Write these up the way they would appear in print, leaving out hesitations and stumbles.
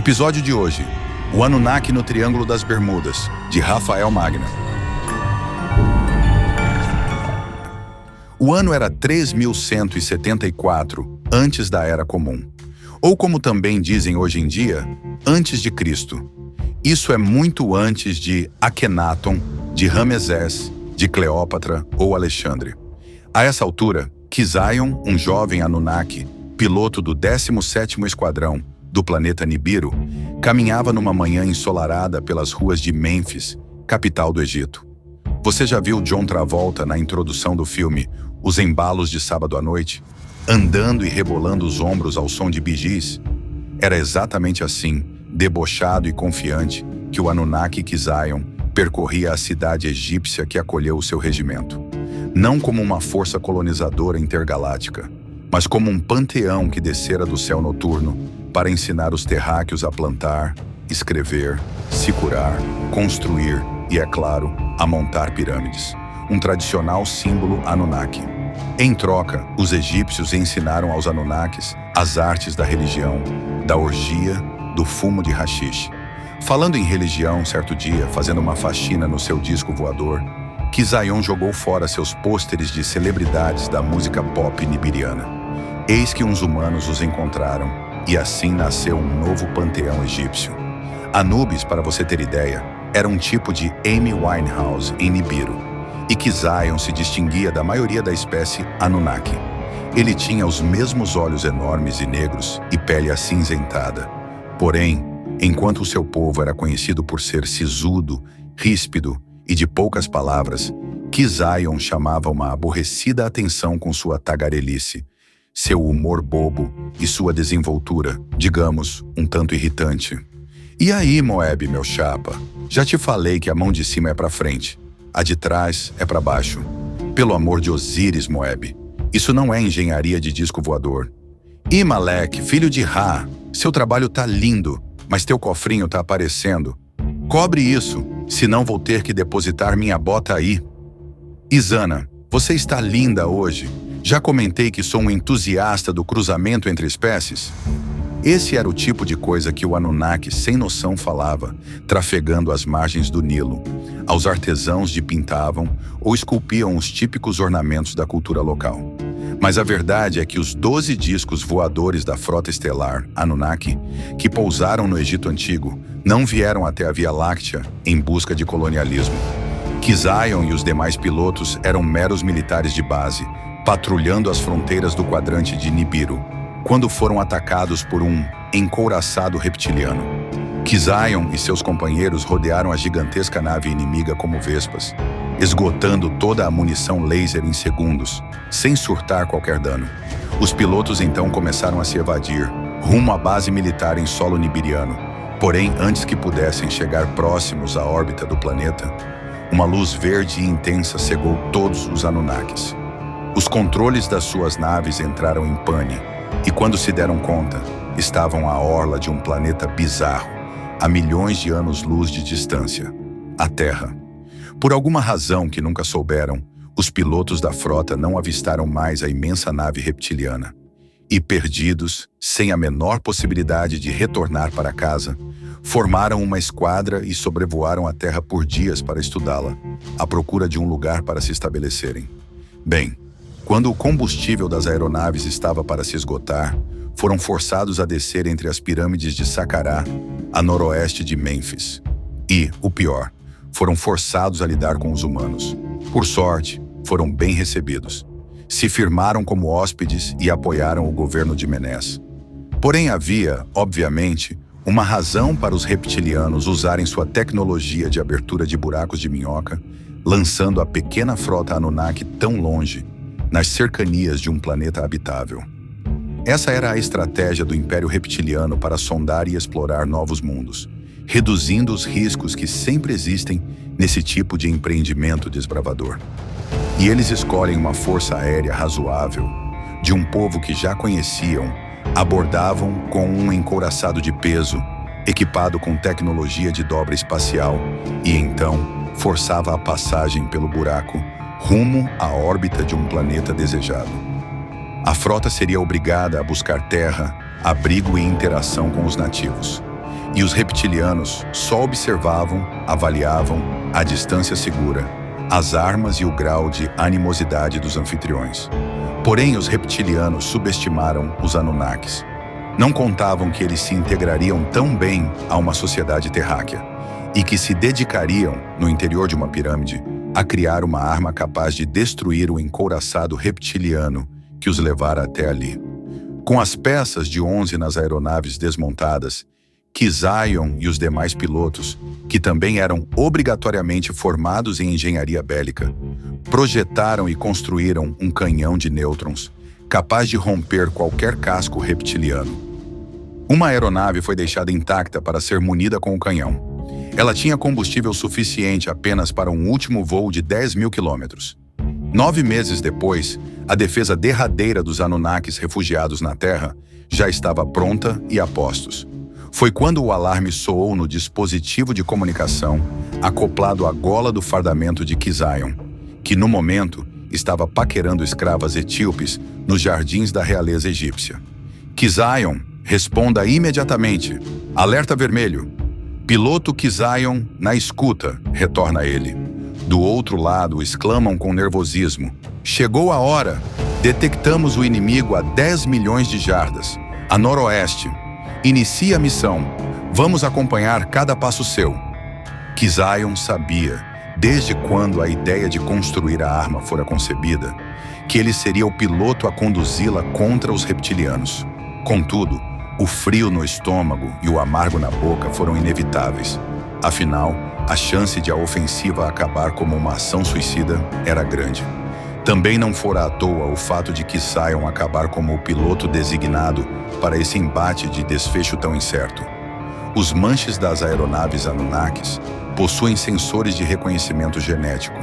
Episódio de hoje: O Anunnaki no Triângulo das Bermudas, de Rafael Magna. O ano era 3174 antes da Era Comum, ou como também dizem hoje em dia, antes de Cristo. Isso é muito antes de Akhenaton, de Ramsés, de Cleópatra ou Alexandre. A essa altura, Kizion, um jovem Anunnaki, piloto do 17º Esquadrão do planeta Nibiru, caminhava numa manhã ensolarada pelas ruas de Mênfis, capital do Egito. Você já viu John Travolta na introdução do filme Os Embalos de Sábado à Noite, andando e rebolando os ombros ao som de Bee Gees? Era exatamente assim, debochado e confiante, que o Anunnaki Kizion percorria a cidade egípcia que acolheu o seu regimento. Não como uma força colonizadora intergaláctica, mas como um panteão que descera do céu noturno para ensinar os terráqueos a plantar, escrever, se curar, construir e, é claro, a montar pirâmides. Um tradicional símbolo Anunnaki. Em troca, os egípcios ensinaram aos Anunnakis as artes da religião, da orgia, do fumo de haxixe. Falando em religião, certo dia, fazendo uma faxina no seu disco voador, Kizion jogou fora seus pôsteres de celebridades da música pop nibiriana. Eis que uns humanos os encontraram, e assim nasceu um novo panteão egípcio. Anubis, para você ter ideia, era um tipo de Amy Winehouse em Nibiru, e Kizion se distinguia da maioria da espécie Anunnaki. Ele tinha os mesmos olhos enormes e negros e pele acinzentada. Porém, enquanto o seu povo era conhecido por ser sisudo, ríspido e de poucas palavras, Kizion chamava uma aborrecida atenção com sua tagarelice, seu humor bobo e sua desenvoltura, digamos, um tanto irritante. E aí, Moeb, meu chapa? Já te falei que a mão de cima é pra frente, a de trás é pra baixo. Pelo amor de Osíris, Moeb, isso não é engenharia de disco voador. Ih, Malek, filho de Ra, seu trabalho tá lindo, mas teu cofrinho tá aparecendo. Cobre isso, senão vou ter que depositar minha bota aí. Izana, você está linda hoje. Já comentei que sou um entusiasta do cruzamento entre espécies? Esse era o tipo de coisa que o Anunnaki sem noção falava, trafegando às margens do Nilo. Aos artesãos de pintavam ou esculpiam os típicos ornamentos da cultura local. Mas a verdade é que os 12 discos voadores da frota estelar Anunnaki, que pousaram no Egito Antigo, não vieram até a Via Láctea em busca de colonialismo. Kizion e os demais pilotos eram meros militares de base, patrulhando as fronteiras do quadrante de Nibiru, quando foram atacados por um encouraçado reptiliano. Kizion e seus companheiros rodearam a gigantesca nave inimiga como vespas, esgotando toda a munição laser em segundos, sem surtar qualquer dano. Os pilotos então começaram a se evadir, rumo à base militar em solo nibiriano. Porém, antes que pudessem chegar próximos à órbita do planeta, uma luz verde e intensa cegou todos os Anunnakis. Os controles das suas naves entraram em pane, e quando se deram conta, estavam à orla de um planeta bizarro, a milhões de anos-luz de distância, a Terra. Por alguma razão que nunca souberam, os pilotos da frota não avistaram mais a imensa nave reptiliana. E perdidos, sem a menor possibilidade de retornar para casa, formaram uma esquadra e sobrevoaram a Terra por dias para estudá-la, à procura de um lugar para se estabelecerem. Bem, quando o combustível das aeronaves estava para se esgotar, foram forçados a descer entre as pirâmides de Saqqara, a noroeste de Mênfis. E, o pior, foram forçados a lidar com os humanos. Por sorte, foram bem recebidos. Se firmaram como hóspedes e apoiaram o governo de Menés. Porém havia, obviamente, uma razão para os reptilianos usarem sua tecnologia de abertura de buracos de minhoca, lançando a pequena frota Anunnaki tão longe, nas cercanias de um planeta habitável. Essa era a estratégia do Império Reptiliano para sondar e explorar novos mundos, reduzindo os riscos que sempre existem nesse tipo de empreendimento desbravador. E eles escolhem uma força aérea razoável, de um povo que já conheciam, abordavam com um encouraçado de peso, equipado com tecnologia de dobra espacial, e então forçava a passagem pelo buraco rumo à órbita de um planeta desejado. A frota seria obrigada a buscar terra, abrigo e interação com os nativos. e os reptilianos só observavam, avaliavam a distância segura, as armas e o grau de animosidade dos anfitriões. Porém, os reptilianos subestimaram os Anunnakis. Não contavam que eles se integrariam tão bem a uma sociedade terráquea e que se dedicariam, no interior de uma pirâmide, a criar uma arma capaz de destruir o encouraçado reptiliano que os levara até ali. Com as peças de 11 nas aeronaves desmontadas, Kizion e os demais pilotos, que também eram obrigatoriamente formados em engenharia bélica, projetaram e construíram um canhão de nêutrons capaz de romper qualquer casco reptiliano. Uma aeronave foi deixada intacta para ser munida com o canhão. Ela tinha combustível suficiente apenas para um último voo de 10 mil quilômetros. 9 meses depois, a defesa derradeira dos Anunnakis refugiados na Terra já estava pronta e a postos. Foi quando o alarme soou no dispositivo de comunicação acoplado à gola do fardamento de Kizion, que no momento estava paquerando escravas etíopes nos jardins da realeza egípcia. Kizion, responda imediatamente. Alerta vermelho. Piloto Kizion na escuta, retorna ele. Do outro lado, exclamam com nervosismo. Chegou a hora. Detectamos o inimigo a 10 milhões de jardas, a noroeste. Inicie a missão. Vamos acompanhar cada passo seu. Kizion sabia, desde quando a ideia de construir a arma fora concebida, que ele seria o piloto a conduzi-la contra os reptilianos. Contudo, o frio no estômago e o amargo na boca foram inevitáveis. Afinal, a chance de a ofensiva acabar como uma ação suicida era grande. Também não fora à toa o fato de Kizion acabar como o piloto designado para esse embate de desfecho tão incerto. Os manches das aeronaves Anunnakis possuem sensores de reconhecimento genético.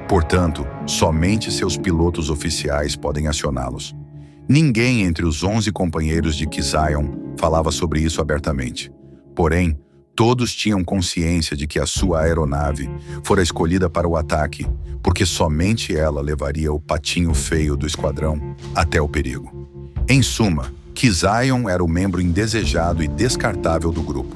Portanto, somente seus pilotos oficiais podem acioná-los. Ninguém entre os 11 companheiros de Kizion falava sobre isso abertamente. Porém, todos tinham consciência de que a sua aeronave fora escolhida para o ataque, porque somente ela levaria o patinho feio do esquadrão até o perigo. Em suma, Kizion era o membro indesejado e descartável do grupo.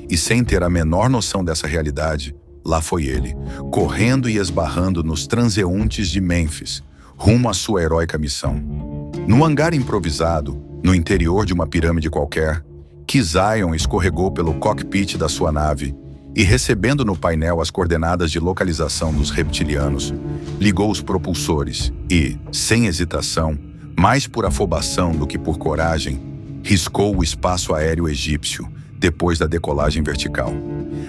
E sem ter a menor noção dessa realidade, lá foi ele, correndo e esbarrando nos transeuntes de Mênfis, rumo à sua heróica missão. No hangar improvisado, no interior de uma pirâmide qualquer, Kizion escorregou pelo cockpit da sua nave e, recebendo no painel as coordenadas de localização dos reptilianos, ligou os propulsores e, sem hesitação, mais por afobação do que por coragem, riscou o espaço aéreo egípcio depois da decolagem vertical.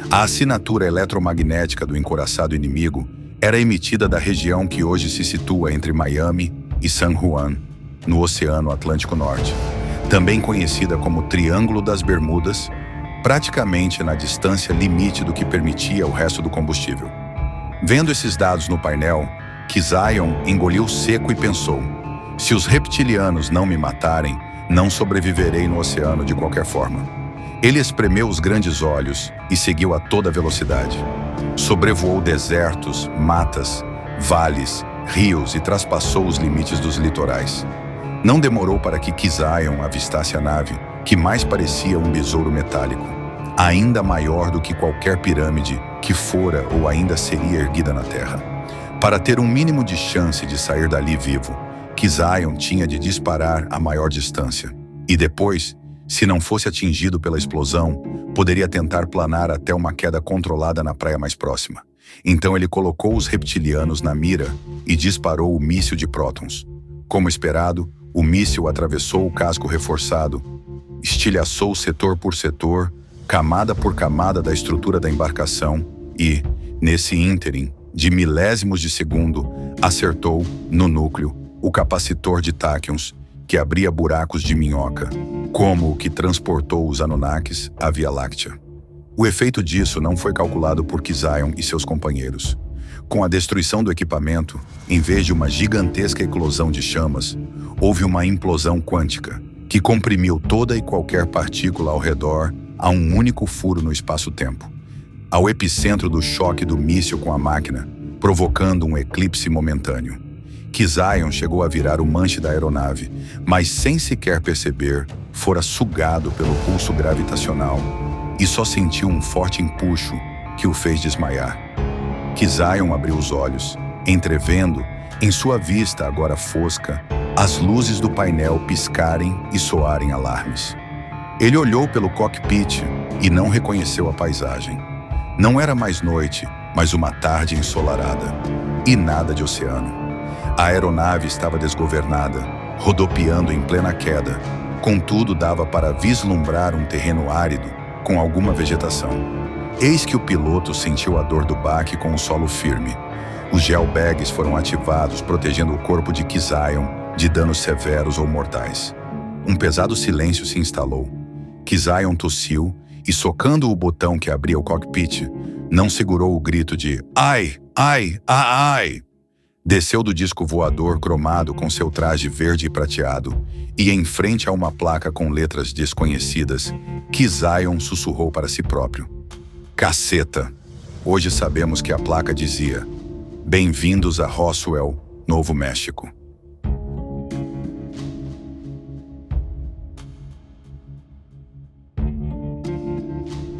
A assinatura eletromagnética do encouraçado inimigo era emitida da região que hoje se situa entre Miami e San Juan, no Oceano Atlântico Norte, também conhecida como Triângulo das Bermudas, praticamente na distância limite do que permitia o resto do combustível. Vendo esses dados no painel, Kizion engoliu seco e pensou: se os reptilianos não me matarem, não sobreviverei no oceano de qualquer forma. Ele espremeu os grandes olhos e seguiu a toda velocidade. Sobrevoou desertos, matas, vales, rios e traspassou os limites dos litorais. Não demorou para que Kizion avistasse a nave, que mais parecia um besouro metálico, ainda maior do que qualquer pirâmide que fora ou ainda seria erguida na Terra. Para ter um mínimo de chance de sair dali vivo, Kizion tinha de disparar a maior distância. E depois, se não fosse atingido pela explosão, poderia tentar planar até uma queda controlada na praia mais próxima. Então ele colocou os reptilianos na mira e disparou o míssil de prótons. Como esperado, o míssil atravessou o casco reforçado, estilhaçou setor por setor, camada por camada da estrutura da embarcação e, nesse ínterim, de milésimos de segundo, acertou, no núcleo, o capacitor de táquions, que abria buracos de minhoca, como o que transportou os Anunnakis à Via Láctea. O efeito disso não foi calculado por Kizion e seus companheiros. Com a destruição do equipamento, em vez de uma gigantesca eclosão de chamas, houve uma implosão quântica, que comprimiu toda e qualquer partícula ao redor a um único furo no espaço-tempo, ao epicentro do choque do míssil com a máquina, provocando um eclipse momentâneo. Kizion chegou a virar o manche da aeronave, mas sem sequer perceber, fora sugado pelo pulso gravitacional e só sentiu um forte empuxo que o fez desmaiar. Kizion abriu os olhos, entrevendo, em sua vista agora fosca, as luzes do painel piscarem e soarem alarmes. Ele olhou pelo cockpit e não reconheceu a paisagem. Não era mais noite, mas uma tarde ensolarada. E nada de oceano. A aeronave estava desgovernada, rodopiando em plena queda. Contudo, dava para vislumbrar um terreno árido, com alguma vegetação. Eis que o piloto sentiu a dor do baque com o solo firme. Os geobags foram ativados, protegendo o corpo de Kizion de danos severos ou mortais. Um pesado silêncio se instalou. Kizion tossiu e, socando o botão que abria o cockpit, não segurou o grito de "Ai! Ai! Ai!". Desceu do disco voador cromado com seu traje verde e prateado e, em frente a uma placa com letras desconhecidas, Kizion sussurrou para si próprio: "Caceta!". Hoje sabemos que a placa dizia: "Bem-vindos a Roswell, Novo México".